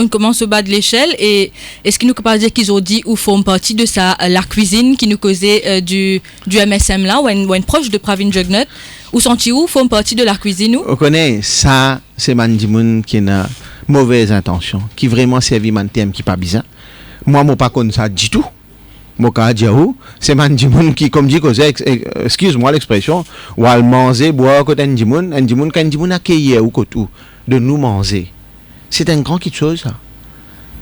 On commence au bas de l'échelle et est-ce qu'ils nous capable de dire qu'ils ont dit ou font partie de ça la cuisine qui nous causait du MSM là ou une proche de Pravin Jugnut ou senti où font partie de la cuisine ou? On connaît ça, c'est Mandimoun qui a mauvaise intention, qui vraiment servi man thème qui pas bizarre. Moi, je ne pas connais ça du tout. Moka Diaou, c'est Mandimoun qui, comme dit, excuse-moi l'expression, ou al manger, boire côté Ndimoun, quand Ndimoun a cueilli ou côté de nous manger. C'est une grande chose, ça.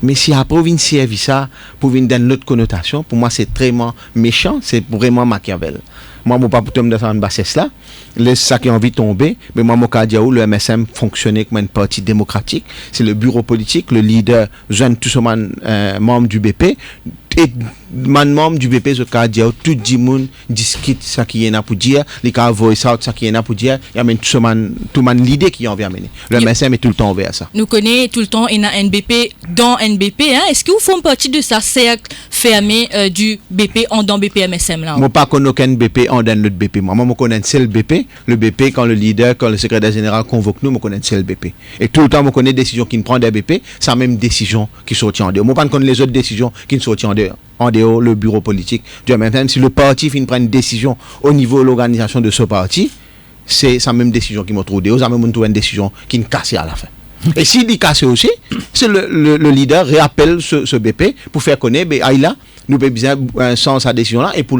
Mais si après, on vient servir ça pour venir dans l'autre connotation, pour moi, c'est très méchant, c'est vraiment Machiavel. Moi, je ne pas pour me faire une bassesse là. Laisse ça qui a envie de tomber. Mais moi, Moka Diaou, le MSM fonctionnait comme une partie démocratique. C'est le bureau politique, le leader, jeune, tout ce membre du BP. Et membre du BP, ce cas Diaou, tout le monde discute ça qui est là pour dire. Les cas voice out, ça qui est là pour dire. Il y a même tout le monde l'idée qui en vient amener. Le MSM est tout le temps ouvert à ça. Nous connaissons tout le temps et un NBP dans NBP. Hein? Est-ce que vous faites partie de ça cercle fermé du BP en dans BP MSM là? Moi, pas connais aucun BP en dans notre BP. Moi, je connais seul BP. Le BP, quand le leader, quand le secrétaire général convoque nous, je connais seul BP. Et tout le temps, je connais des décisions qui ne prennent des BP, c'est la même décision qui sortent en dehors. Moi, je ne connais les autres décisions qui ne sortent en dehors. En dehors, le bureau politique. Même si le parti prend une décision au niveau de l'organisation de ce parti, c'est sa même décision qui m'a trouvé. Ça même une décision qui ne casse à la fin. Et s'il dit casse aussi, c'est le leader réappelle ce BP pour faire connaître, là, nous avons besoin sans sa décision là et pour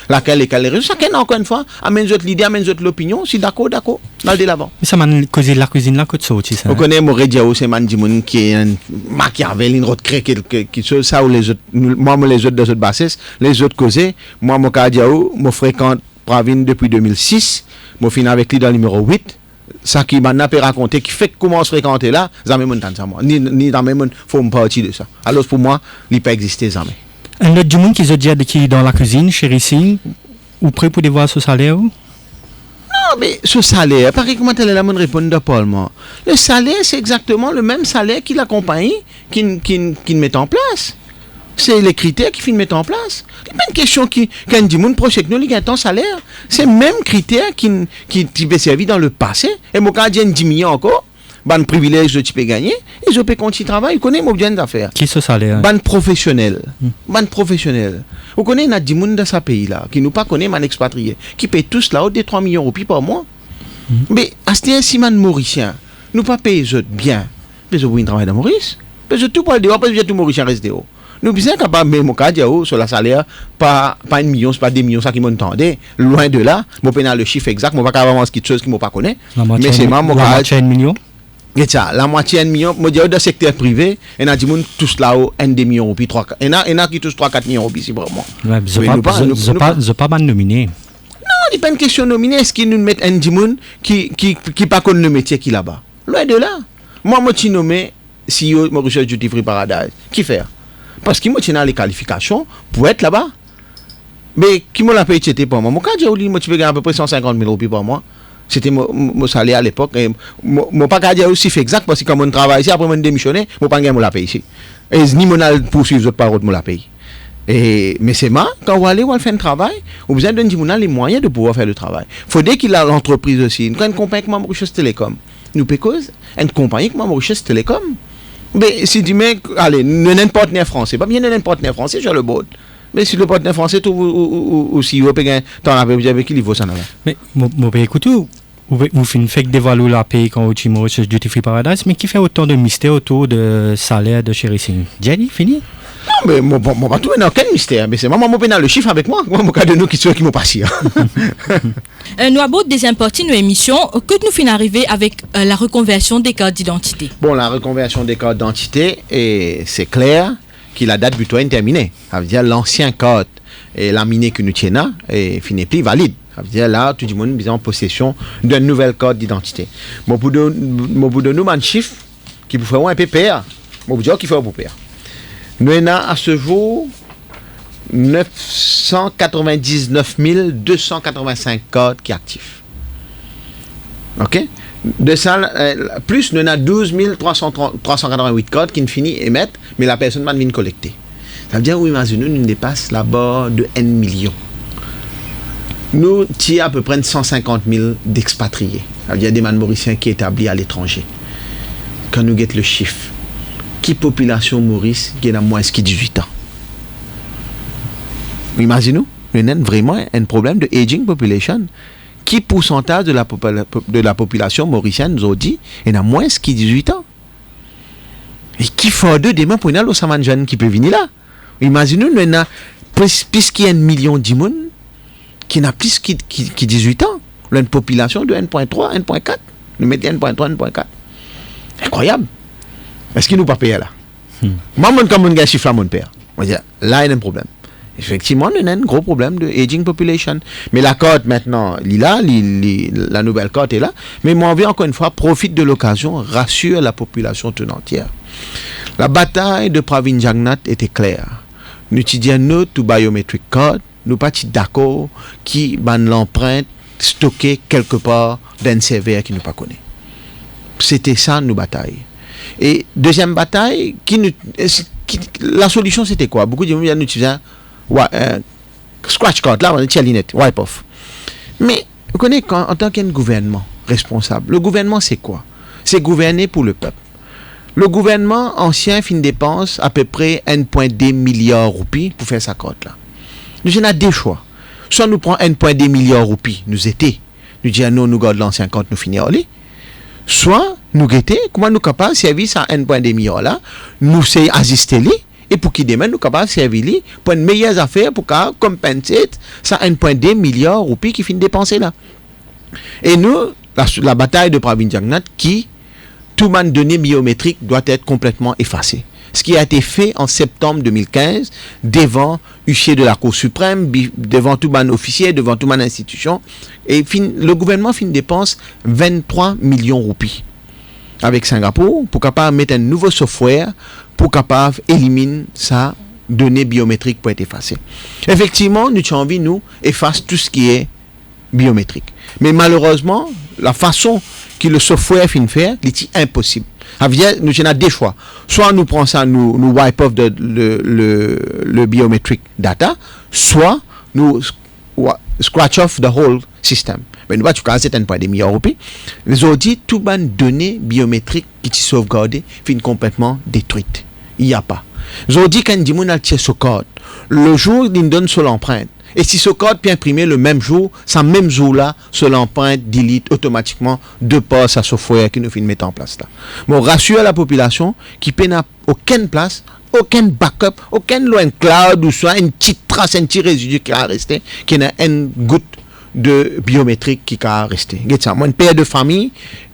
laquelle les résultats. Chacun, encore une fois, amène votre l'idée, amène votre l'opinion, si d'accord, dans le l'avant. Mais ça m'a causé la cuisine là, que ça aussi, ça. On connaît Moré Diaou, c'est Mandimoun qui est un Machiavel, une autre crée qui chose, ça ou les autres, moi, les autres de cette bassesse, les autres causés, moi, Moka Diaou, je fréquente Pravin depuis 2006, je finis avec lui dans le numéro 8. Ça qui m'a raconté, qui fait comment on se fréquenter là, ça m'a monté ça moi. Ni dans même faut me partir de ça. Alors pour moi, il peut exister jamais. Un autre du monde qui se dit qui dans la cuisine, chez Racing, ou prêt pour devoir ce salaire? Non, mais ce salaire, pareil comment elle a répondre de Paul, moi. Le salaire, c'est exactement le même salaire qui l'accompagne, qui met en place. C'est les critères qui mettent en place. C'est pas une question qui, quand dit moun proche nous, il y a un salaire. C'est le même critère qui peut servir dans le passé. Et mon cas, il y a 10 millions encore. Ban privilège de tu peux gagner. Et je peux continuer de travailler. Vous connaissez mon bien d'affaires. Qui ce salaire? Ban professionnel. Ban professionnel. Vous connaissez, il y a 10 moun dans ce pays-là, qui nous pas connaît, man expatrié, qui paye tous là-haut des 3 millions de roupies par mois. Mais, à ce temps, si man mauricien, nous pas payer eux bien. Mais je veux travailler dans Maurice. Mais je tout pour le dehors, parce que je tout mauricien reste dehors. Nous sommes capables, mais mon cas, sur la salaire, pas 1 million, c'est pas 2 millions, ça qui m'entendait. Loin de là, je ne sais pas le chiffre exact, je ne sais pas vraiment ce quelque chose qui ne pas connaît. Mais c'est moi, mon cas. La moitié 1 million? Et ça, la moitié 1 million, je dis dans le secteur privé, il y a des gens qui tous là-haut, 1 million, puis 3, il y en a qui tous 3-4 millions, c'est vraiment. Je ne pas nominé. Non, il n'y a pas une question nominée. Est-ce qu'ils nous mettent un gens qui pas connaît le métier qui est là-bas? Loin de là. Moi, je suis nommé CEO Mauritius Duty Free Paradise. Qui fait? Parce qu'il m'a les qualifications pour être là-bas. Mais qui m'a payé, c'était pour moi. Mon cas, j'ai eu à peu près 150 000 roupies par mois. C'était mon salaire à l'époque. Mon pas dire aussi fait exact parce que quand on travaille ici, après on démissionné, mon pas gagner la paye ici. Et ni mon poursuivre votre parole mon la paye. Mais c'est moi, quand on va aller faire un travail, on a besoin de dire les moyens de pouvoir faire le travail. Il faut qu'il a l'entreprise aussi. Une compagnie comme Mauritius Telecom. Nous payons une compagnie comme Mauritius Telecom. Mais si tu mets, allez, nous avons un partenaire français, pas bien un partenaire français sur le board. Mais si le partenaire français ou si vous payez tant la paye avec qui il vaut ça. Mais mon pays écoute vous faites dévaluer la paye quand vous êtes Duty Free Paradise, mais qui fait autant de mystère autour de salaire de chez Racing? Jenny, fini? Non, mais mon pas tout n'a aucun mystère. Mais c'est moi mon pénal le chiffre avec moi. Moi mon cas de nous qui m'ont passé. Nous avons des importés nos émissions que nous finissons arriver avec la reconversion des cartes d'identité. Bon, la reconversion des cartes d'identité, c'est clair que la date butoir est terminée. Ça veut dire l'ancien code et laminé que nous tenons est fini plus valide. Ça veut dire là, tout le monde est en possession d'un nouvel code d'identité. Mon bout de nous, un chiffre qui vous fait un PPR. Mon bout de qui fait un PPR. Nous avons à ce jour 999 285 codes qui sont actifs. OK? De ça, plus nous avons 12 388 codes qui ne finissent émettre, mais la personne ne vient collecter. Ça veut dire, oui, imaginez, nous dépassons la barre de 1 million. Nous tirons à peu près 150 000 d'expatriés. Ça veut dire des man mauriciens qui sont établis à l'étranger. Quand nous guettons le chiffre, qui population Maurice qui a moins que 18 ans. Imaginez-nous, il y a vraiment un problème de aging population. Qui pourcentage de la population mauricienne nous a dit il y a moins que 18 ans. Et qui fait deux demain pour aller au Saman jeune qui peut venir là. Imaginez-nous, il y a puisqu'il y a 1 million de monde qui n'a plus que 18 ans. Il y a une population de 1.3, 1.4. Nous mettons 1.3, 1.4. Incroyable. Est-ce qu'il nous pas payer là? Moi, comme on a chiffre là, mon père. On va dire, là, il y a un problème. Effectivement, il y a un gros problème de aging population. Mais la cote maintenant, la nouvelle cote est là. Mais moi, envie encore une fois, profite de l'occasion, rassure la population tout entière. La bataille de Pravin Jagnnath était claire. Nous étudions notre biometric code, nous pas d'accord qui ban l'empreinte stockée quelque part d'un serveur qui nous pas connaît. C'était ça nos batailles. Et deuxième bataille, la solution c'était quoi? Beaucoup de gens nous utilisaient scratch card, là, on est à l'inette, wipe off. Mais, vous connaissez, en tant qu'un gouvernement responsable, le gouvernement, c'est quoi? C'est gouverner pour le peuple. Le gouvernement ancien fin dépense à peu près 1,2 milliard de roupies pour faire sa cote là. Nous avons deux choix. Soit nous prenons 1,2 milliard de roupies, nous étions, nous disons non, nous gardons l'ancien compte, nous finissons aller. Soit nous guettons, comment nous sommes capables de servir ça 1,2 milliard là, nous sommes assistés et pour qui demain nous sommes capables de servir pour une meilleure affaire pour compenser ça 1,2 milliard de roupies qui finit dépenser là. Et nous, la bataille de Pravin Jagnnath qui tout man données biométrique doit être complètement effacé. Ce qui a été fait en septembre 2015 devant huissier de la Cour suprême, devant tout man officier, devant tout man institution. Et le gouvernement dépense 23 millions de roupies avec Singapour pour capable mettre un nouveau software pour capable éliminer sa données biométriques pour être effacées. Effectivement, nous avons envie nous effacer tout ce qui est biométrique. Mais malheureusement, la façon que le software finit faire, c'est impossible. Nous avons deux choix. Soit nous prenons ça, nous wipe off le biometric data, soit nous scratch off the whole system. Mais nous allons c'est un point de milliard roupies. Les audits, toutes les données biométriques qui sont sauvegardées finissent complètement détruites. Il n'y a pas. Les audits, quand ils disent ce code, le jour ils donnent sur l'empreinte, et si ce code peut imprimer le même jour, ce même jour-là, sur l'empreinte delete automatiquement de par sa software qui nous fait mettre en place là. Bon, rassure la population qui n'a aucune place, aucun backup, aucun loin cloud ou soit une petite trace, un petit résidu qui a resté, qui n'a une goutte de biométrique qui a resté. Moi, une père de famille,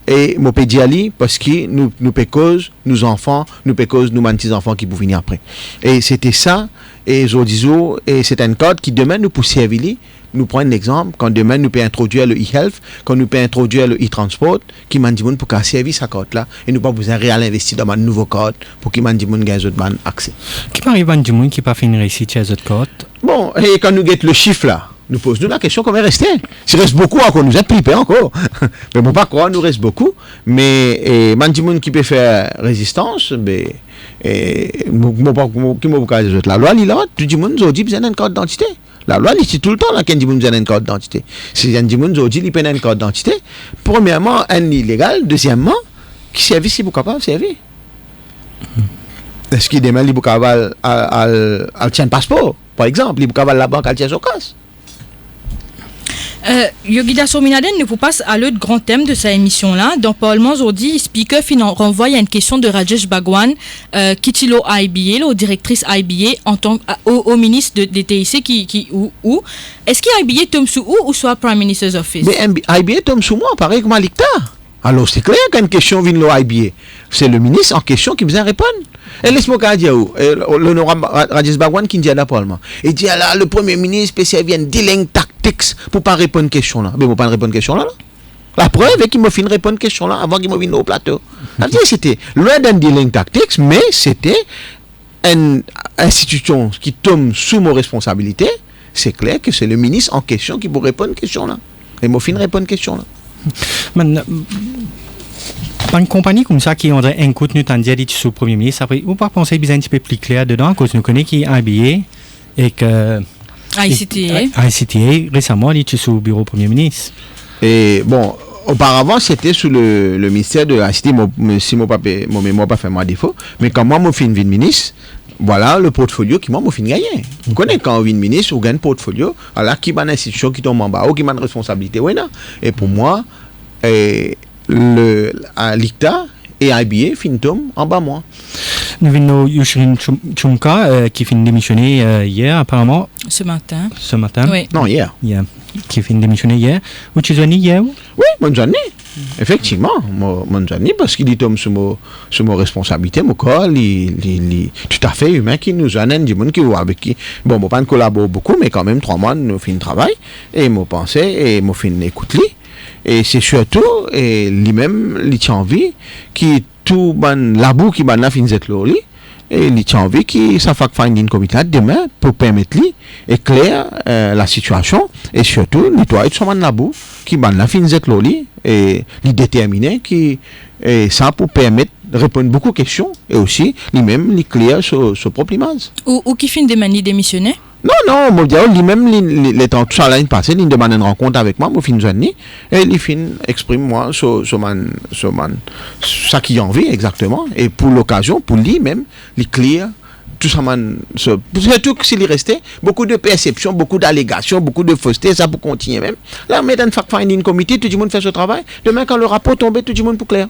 et mon pédiali parce que nous cause nos enfants, nous cause nos petits-enfants qui vont venir après. Et c'était ça. Et Zodizo, et c'est un code qui demain nous peut servir. Nous prenons un exemple, quand demain nous peut introduire le e-health, quand nous peut introduire le e-transport, qui m'a dit pour qu'à servir sa code là, et nous pas besoin de réinvestir dans un nouveau code pour qu'il m'a dit gagne autres accès. Qui arrive à du monde qui pas fait une réussite chez autres codes? Bon, et quand nous get le chiffre là, nous posons la question comment rester. S'il reste beaucoup encore, nous êtes flippés encore. Mais bon, pas quoi, nous reste beaucoup. Mais Mandimoun qui peut faire résistance, mais qui m'a pas la loi, là, tout le monde nous dit besoin d'une carte d'identité. La loi, c'est tout le temps là qu'il y a besoin d'une carte d'identité. Si un monde nous dit qu'il prend une carte d'identité, premièrement, un illégal, deuxièmement, qui servit si vous capable de servir. Est-ce qu'il demande qu'il capable à tient passeport, par exemple, il capable la banque à tient son casse. Yogida Sominaden nous passe à l'autre grand thème de sa émission-là. Dans Parlement aujourd'hui, speaker renvoie à une question de Rajesh Bhagwan, Kitilo IBA, la directrice IBA, en tant au ministre des TIC où est-ce qu'il IBA tombe sous ou soit Prime Minister's Office? Mais IBA tombe sous moi, pareil que Malikta. Alors c'est clair qu'une question vient de l'IBA. C'est le ministre en question qui vient répondre. Et laisse-moi dire, l'honorable Rajesh Bhagwan qui dit à la Parlement. Il dit là, le Premier ministre spécial vient dealing tactics pour pas répondre à une question là. Mais il ne pas répondre à une question là. La preuve est qu'il m'a fait répondre à une question là avant qu'il m'a venu au plateau. C'était loin d'un dealing tactics, mais c'était une institution qui tombe sous mon responsabilité. C'est clair que c'est le ministre en question qui peut répondre à une question là. Et il m'a fait répondre à une question là. Une compagnie comme ça qui aurait un coût, nous t'en dit sur le Premier ministre, après, vous pas penser un petit peu plus clair dedans, parce que nous connaissons qui est IBA et que ICTA récemment, il est sur le bureau du Premier ministre. Et bon, auparavant, c'était sous le ministère de la Cité, si mon mémoire pas fait moi défaut, mais quand moi, je suis ministre, voilà le portfolio qui m'a fin gagné. Vous connaissez quand on vient ministre, on gagne un portfolio, alors qui m'a une institution qui tombe en bas, ou qui m'a une responsabilité, ouais, non. Et pour moi, l'ICTA et IBA fin tombe en bas moi. Nous venons Yushrin Chumka qui finit démissionner hier apparemment. Ce matin. Oui. Non, hier. Qui finit démissionner hier. Vous tu joignez hier? Oui, bonne journée. Effectivement, bonne journée parce qu'il tombe sur mon responsabilité, mon corps, tout à fait humain qui nous amène du monde qui voit avec qui. Bon, moi pas collabore beaucoup, mais quand même 3 mois nous fin travail et moi pensais et moi fin écoute lui. Et c'est surtout lui-même il tient envie qui tout la boue qui ban la fin cette loli et il tient envie qui ça fait finding comité demain pour permettre lui éclairer la situation et surtout nettoyer tout la boue qui ban la fin cette loli et lui déterminer qui et ça pour permettre de répondre beaucoup de questions et aussi lui-même l'éclairer sur propre image. Ou qui fin de manier démissionner? Non, moi, lui-même, les temps, tout ça, l'année passée, il demande une rencontre avec moi, moi, fin de journée, et il exprime, moi, ça qu'il a envie, exactement, et pour l'occasion, pour lui-même, il clear, tout ça, surtout que s'il est resté, beaucoup de perceptions, beaucoup d'allégations, beaucoup de fausseté, ça pour continuer même. Là, on met un fact-finding committee, tout le monde fait ce travail, demain, quand le rapport tombe, tout le monde pour clair.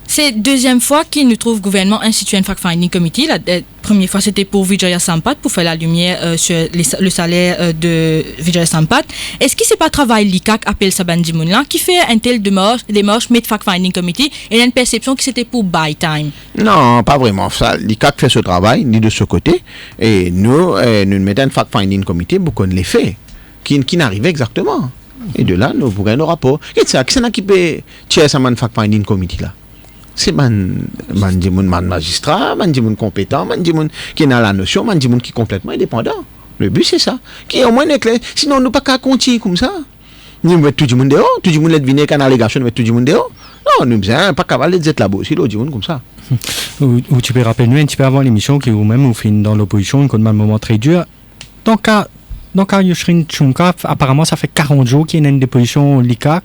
C'est deuxième fois qu'il nous trouve gouvernement institué un fact-finding committee. La première fois, c'était pour Vijaya Sampat, pour faire la lumière sur le salaire de Vijaya Sampat. Est-ce que c'est pas travail l'ICAC appelle Sabandi Mounla qui fait un tel démarche mais fact-finding committee et il y a une perception que c'était pour buy time? Non, pas vraiment ça. L'ICAC fait ce travail, ni de ce côté, et nous mettons un fact-finding committee pour qu'on les fait, qui n'arrive exactement. Et de là, nous pourrons nos rapports. Et c'est ça, qui s'en qui peut tirer ça, un fact-finding committee là? C'est man magistrat, man compétent, man qui a la notion, man qui est complètement indépendant. Le but c'est ça. Qui est au moins clair. Sinon nous pas qu'à continuer comme ça. Nous mettons tout le monde dehors, tout le monde deviner qu'un allégation nous met tout le monde dehors. Non, nous ne pas capable d'être là-bas aussi, l'autre monde comme ça. Ou tu peux rappeler nous un petit peu avant l'émission que vous-même vous faites dans l'opposition, un moment très dur. Donc à Yushrin Chumka, apparemment ça fait 40 jours qu'il y a une déposition l'ICAC.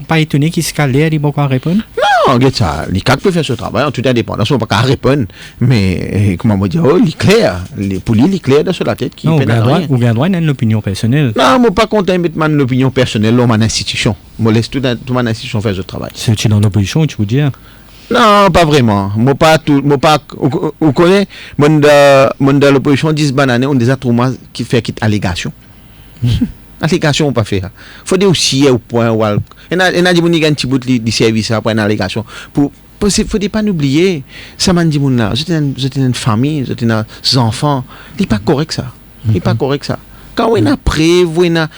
Pas étonné qu'il se calait, il va pas répondre? Non, regarde ça, l'ICAC peut faire ce travail en toute indépendance, on ne peut pas répondre, mais comment on dit, pour lui, il est clair de sur la tête qui peine à rien. Ou bien droit, il a une opinion personnelle. Non, je ne suis pas content de mettre l'opinion personnelle dans mon institution. Je laisse toute mon institution faire ce travail. C'est tu dans l'opposition, tu veux dire? Non, pas vraiment. Vous connaissez, dans l'opposition, 10 bananes, on a des attroupements qui fait allégation. Allégation, on pas fait. Faut dire aussi au point où il y a des gens qui ont un petit bout de service pour une allégation. Faut pas oublier, ça m'a dit là, j'étais une famille, j'étais des enfants. Il n'est pas correct ça. Il n'est pas correct ça. Quand on a preuve, on a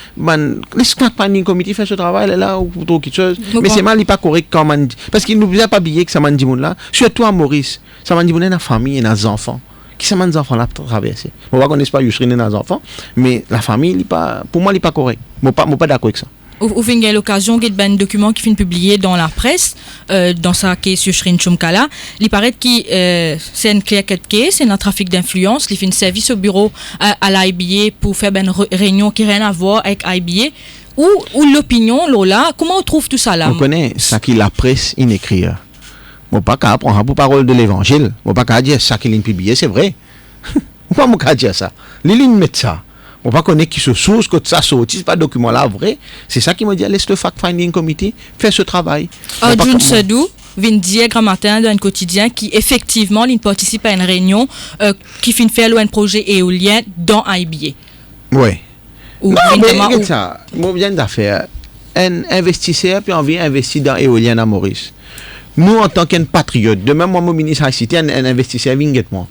laisse-moi pas une comité faire ce travail là ou pour quelque chose. Mais c'est mal, il n'est pas correct quand man parce qu'il nous a pas oublié que ça m'a dit là, surtout à Maurice, ça m'a dit une famille, il y a des enfants. Qui sont des enfants là traverser. On va connaître pas Yushrin et nos enfants, mais la famille, pour moi, il n'est pas correct. Je ne suis pas d'accord avec ça. Vous avez l'occasion de un document qui finit publié dans la presse, dans sa case Yushrin Chumkala. Il paraît que c'est une clear cut case, c'est un trafic d'influence. Il fait un service au bureau à l'IBA pour faire une réunion qui n'a rien à voir avec l'IBA. Ou l'opinion, Lola, comment on trouve tout ça là? On connaît ça qui la presse inécrit. Je ne peux pas prendre pour parole de l'évangile. Je ne peux pas dire ça qu'il a publié, c'est vrai. Je ne peux pas dire ça. Les lignes mettent ça. Je ne peux pas connaître qui se source, que ça sortit, ce n'est pas document là vrai. C'est ça qui me dit, laisse le fact-finding committee faire ce travail. Arjun Sadou vient dire grand matin dans un quotidien qui effectivement il participe à une réunion qui finit faire un projet éolien dans IBA. Oui. Non, mais ça, moi viens d'affaire. Un investisseur puis on vient investir dans éolien à Maurice. Nous, en tant qu'un patriote, demain, moi, mon ministre a cité un investisseur, moi.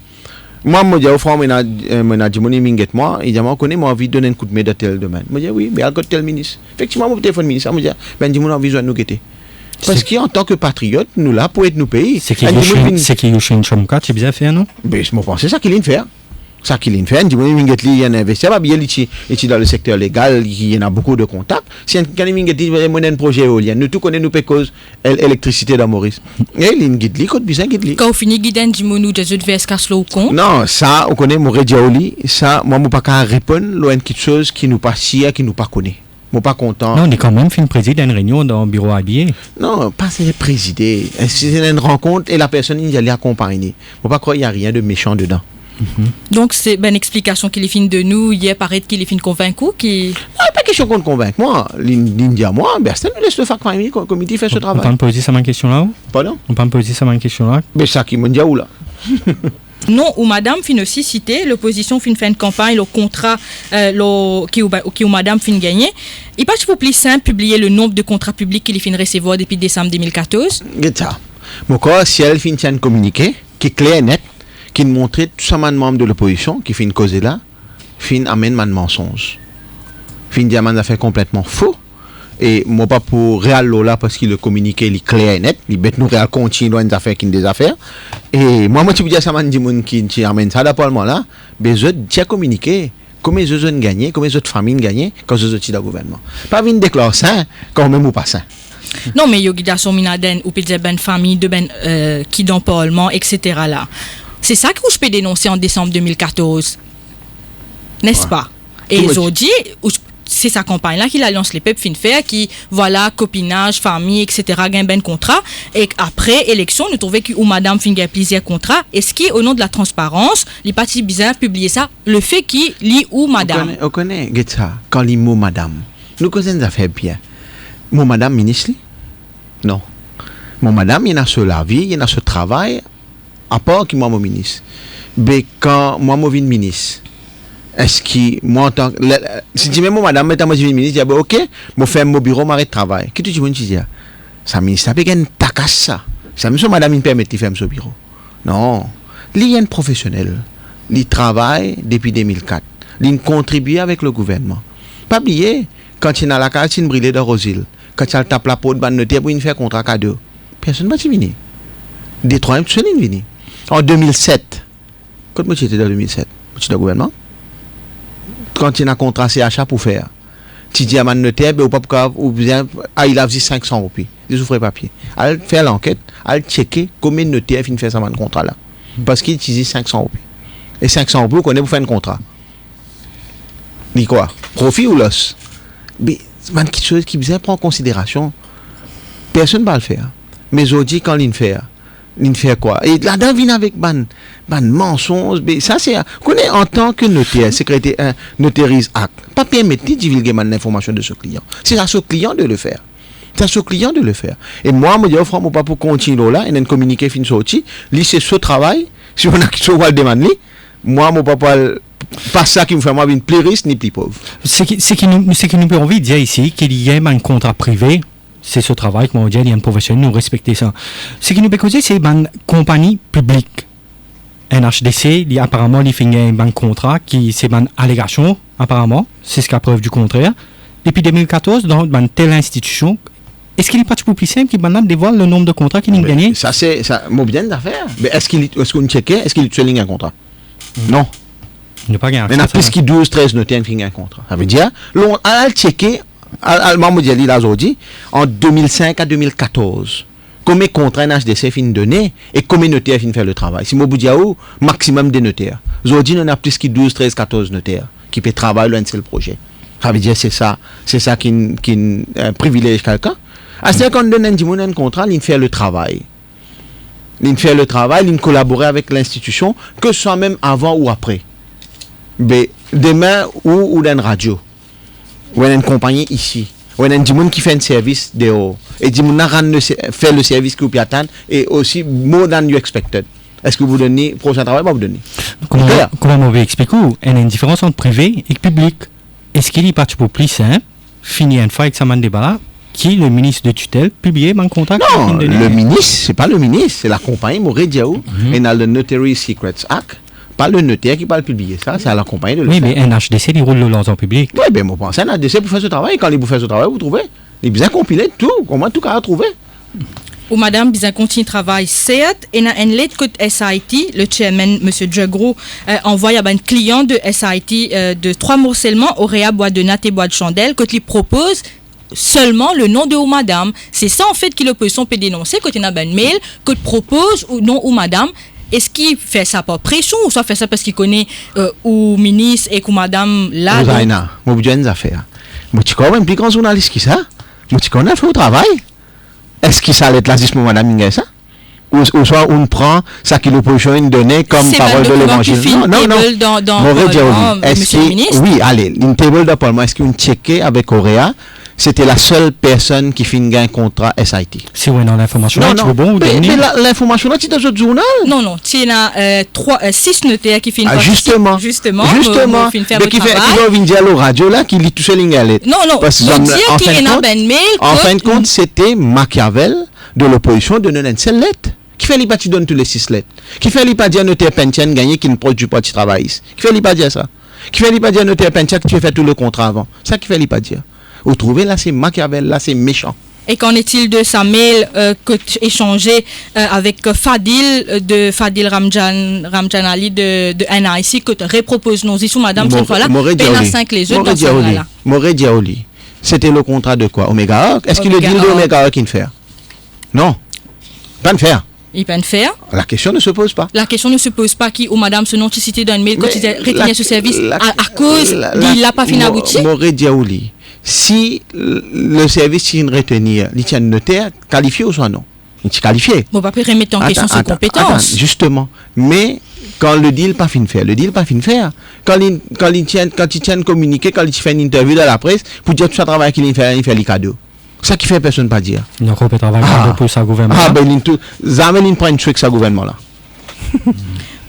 Moi, je dis au frère, moi, il dit, moi, connais, moi, envie de donner un coup de main de tel domaine. Je dis, oui, mais il y a tel ministre. Effectivement, mon téléphone ministre, je dis, ben, dis-moi, envie de nous guetter. Parce qu'en tant que patriote, nous, là, pour être nous pays. C'est qui Yushrin Chumka, tu bien fait, non? Ben, je pense, c'est ça qu'il vient faire. Ça qu'il vient faire, il y a un investisseur, il est dans le secteur légal, il y en a beaucoup de contacts. Si un un projet éolien, nous tout connaissons nos causes l'électricité dans Maurice. Et il y a une guide, quand on finit guide du monou de zut vers Caslo con. Non, ça, on connaît mon Diaoli, ça, moi, je ne peux pas répondre à quelque chose qui nous pas si, qui nous pas connaît. Moi pas content. Non, on est quand même fait une présidente une réunion dans le bureau IBA. Non, pas c'est présider. C'est une rencontre et la personne il allait accompagner. Moi pas croire il y a rien de méchant dedans. Donc c'est une explication qu'il est fin de nous, hier paraît qu'il est fin convaincu qui Non, pas question qu'on te convainque. Moi, l'India, moi, ben c'est nous laisse le fac famille comité faire ce On peut travail. me poser ça ma question là? Pardon? On peut me poser ça ma question là? Mais ça qui me dit où là? non ou madame fin aussi cité l'opposition fin fait une campagne le contrat qui ou madame fin gagné. Il pas pour plus simple publier le nombre de contrats publics qu'il fin recevoir depuis décembre 2014. Regarde ça. Mon corps, si elle fin un communiqué qui est clair et net, qui montrait tout ça man membre de l'opposition qui fait une cause là, fin amène man mensonge. Fin dit man affaire complètement faux. Et moi pas pour Real Lola parce qu'il le communiqué il est clair et net, il bête nous Real continue dans des affaires qui des affaires. Et moi tu peux dire ça man dit moun qui amène ça d'abord là, besoin de communiquer. Comment les autres gagné, comment les autres familles gagné quand les autres dans le gouvernement. Pas venir déclarer ça quand même ou pas ça. Non mais yogi da son minaden ou peut dire ben famille de ben qui dans parlement etc. là. C'est ça que je peux dénoncer en décembre 2014. N'est-ce pas? Et aujourd'hui, c'est sa campagne-là qui lance les peuples fin faire, qui, voilà, copinage, famille, etc., gagne ben contrat. Et après élection, nous trouvons que ou madame fin gagne plusieurs contrats. Est-ce qui, au nom de la transparence, les partis bizarres publier ça, le fait qu'il lit ou madame? On connaît, regarde ça, quand il mot madame, nous connaissons des affaires bien. Mon madame ministre, non. Mon madame, il y a sur la vie, il y a sur le travail, à part que moi, mon ministre. Mais quand moi, je suis ministre, est-ce que moi, en tant que. Si tu dis, mon madame, moi, je suis ministre, je dis, ok, je fais mon bureau, je travail. Qu'est-ce que tu dis? Ça, ministre, ça peut être une tacasse, ça. Ça, monsieur, madame, il me permet de faire ce bureau. Non. Il y a un professionnel. Il travaille depuis 2004. Il contribue avec le gouvernement. Pas oublier, quand il est à la carte, il brille dans Rosil. Quand il tape la peau de ban notaire pour il fait contrat cadeau. Personne ne va venir. Des trois, personne ne vient. En 2007, quand moi j'étais dans 2007, je suis dans le gouvernement, quand il y a un contrat CHA pour faire, tu dis à man notaire, ou bien, il a 500 roupies, il souffre papier. Elle fait l'enquête, elle checker combien de notaires finit faire ça man contrat là. Parce qu'il utilise 500 roupies. Et 500 roupies, on connaît pour faire un contrat. Dit quoi? Profit ou loss? Mais c'est quelque chose qui bien prend en considération. Personne ne va le faire. Mais aujourd'hui, quand il fait quoi? Et là-dedans, vient avec ban mensonge. Ça, c'est. Connaît en tant que notaire, secrétaire, notarise acte. Pas permettre de divulguer l'information de ce client. C'est à ce client de le faire. C'est à ce client de le faire. Et moi, je me dis, franchement, pas pour continuer là, et communiquer fin sorti. Lui, c'est ce travail. Si on a qui se voit le demander, moi, je ne peux pas ça qui me fait moi une plus riche ni plus pauvre. C'est qui nous peut envie de dire ici qu'il y a un contrat privé. C'est ce travail que moi je dis, il y a un professionnel, nous respecter ça. Ce qui nous peut causer, c'est une compagnie publique. NHDC, apparemment, il fait un contrat qui c'est une allégation, apparemment, c'est ce qu'a preuve du contraire. Depuis 2014, dans une telle institution, est-ce qu'il n'est pas plus simple qu'il dévoile le nombre de contrats qu'il a gagné? Ça, c'est mon bien d'affaires. Mais est-ce qu'on checkait, est-ce qu'il souligne un contrat? Non. Il n'y a pas gagné. Mais il y a plus que 12, 13 notaires qui ont un contrat. Ça veut dire, on a checké, en 2005 à 2014, combien de contrats NHDC fin donné et combien de notaires fin faire le travail. Si je vous dis, maximum de notaires. Aujourd'hui, on a plus que 12, 13, 14 notaires qui peuvent travailler l'un seul projet. Ça veut dire, c'est ça qui privilège quelqu'un. À ce qu'on donne un contrat, il fait le travail. Il fait le travail, il collabore avec l'institution, que ce soit même avant ou après. Mais demain, ou dans une radio. Ou une compagnie ici, ou un monde qui fait un service dehors, et dit fait le service que vous attendez, et aussi more than you expected. Est-ce que vous donnez prochain travail, pas vous donnez? Comment on veut expliquer? Il y a une différence entre privé et public. Est-ce qu'il est pas plus simple, finir une fois avec sa main débat, qui le ministre de tutelle publier mon contrat? Non, le ministre, c'est pas le ministre, c'est la compagnie Moré Diaou, et dans le Notary Secrets Act. Pas le notaire qui va le publier, ça, c'est à la compagnie de le faire. Oui, mais NHDC, il roule le lance en public. Oui, ben, moi, je pense un NHDC pour faire ce travail. Quand il vous fait ce travail, vous trouvez. Il est bien compilé tout. Comment tout cas à trouver. Ou madame, bien continue travail, certes, et dans une lettre que SIT, le chairman, M. Djagro, envoie à un client de SIT de 3 morcellement, Auréa Bois de Nat et Bois de Chandelle, que lui propose seulement le nom de ou madame. C'est ça, en fait, que l'opposition peut dénoncer, quand il y a un mail, que propose ou non ou madame. Est-ce qu'il fait ça par pression ou soit fait ça parce qu'il connaît ou ministre et ou madame là? Rosaina, moi je dis une affaire. Moi, tu connais même plus grand journaliste qui ça? Moi, tu connais fait au travail? Est-ce qu'il s'allait là, juste pour madame Inga, ça? Ou soit on prend ça que l'opposition donné comme C'est parole de l'évangile. Dans Mauvais Parlement, Diaoli. monsieur le ministre. Oui, allez, une table de Parlement, est-ce qu'on checké avec Auréa? C'était la seule personne qui finit un contrat SIT. Si on est dans l'information, tu veux bon ou mais dernier? l'information là, c'est dans un journal. Non, tu as 6 notaires qui finissent Justement. faire Mais qui va venir dire à la radio là, qui lit tout seul l'ingalet. Non, Parce que en fin de compte, c'était Machiavel de l'opposition de donner une seule lettre. Qui fait pas tu donnes tous les 6 lettres? Qui fait pas dire notaire Pentien gagné qui ne produit pas de travailliste? Qui fait pas dire ça? Qui fait pas dire notaire Pentien que tu as fait tout le contrat avant? Ça qui fait pas dire. Vous trouvez là, c'est Machiavel, là, c'est méchant. Et qu'en est-il de sa mail que tu échangé avec Fadil Ramjan Ali de NIC que tu reproposes nos issues, madame, cette fois-là, et 5 les autres dans ce là. Moré Diaoli, c'était le contrat de quoi? Omega Org? Est-ce qu'il le dit de Omega Org qui ne fait? Non, pas de faire. Il peut faire. La question ne se pose pas. La question ne se pose pas qui, ou madame, ce nom tu citais dans le mail, quand tu retenais ce service, à cause il n'a pas fini à aboutir. Moré Diaoli. Si le service il retenir, il tient notaire, qualifié ou soit non? Il est qualifié. Bon, pas remettre en question ses compétences. Justement. Mais quand le deal pas fin de faire, quand il tient communiqué, quand il fait une interview dans la presse, pour dire tout ça travail qu'il fait les cadeaux. Ça qui fait personne pas dire. Il n'y a pas travail pour sa gouvernement. Jamais il prend une truc sa gouvernement là.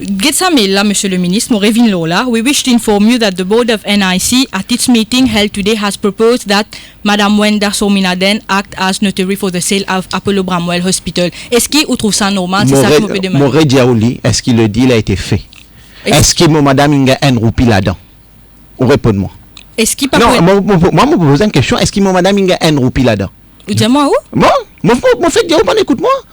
Get some mail là, Monsieur le Ministre, Morevin Lola. We wish to inform you that the board of NIC at its meeting held today has proposed that Madame Wenda Sominaden act as notary for the sale of Apollo Bramwell Hospital. Est-ce qu'il trouve ça normal? C'est ça que vous pouvez demander. Moré Diaouli, est-ce que le deal a été fait? Est-ce que Madame Inga a un roupi là-dedans? Ou réponds-moi. Est-ce qu'il pas? Non, moi, je pose une question. Est-ce que Madame Inga a un roupi là-dedans? Dis-moi où? Bon, mon fait dire, écoute-moi.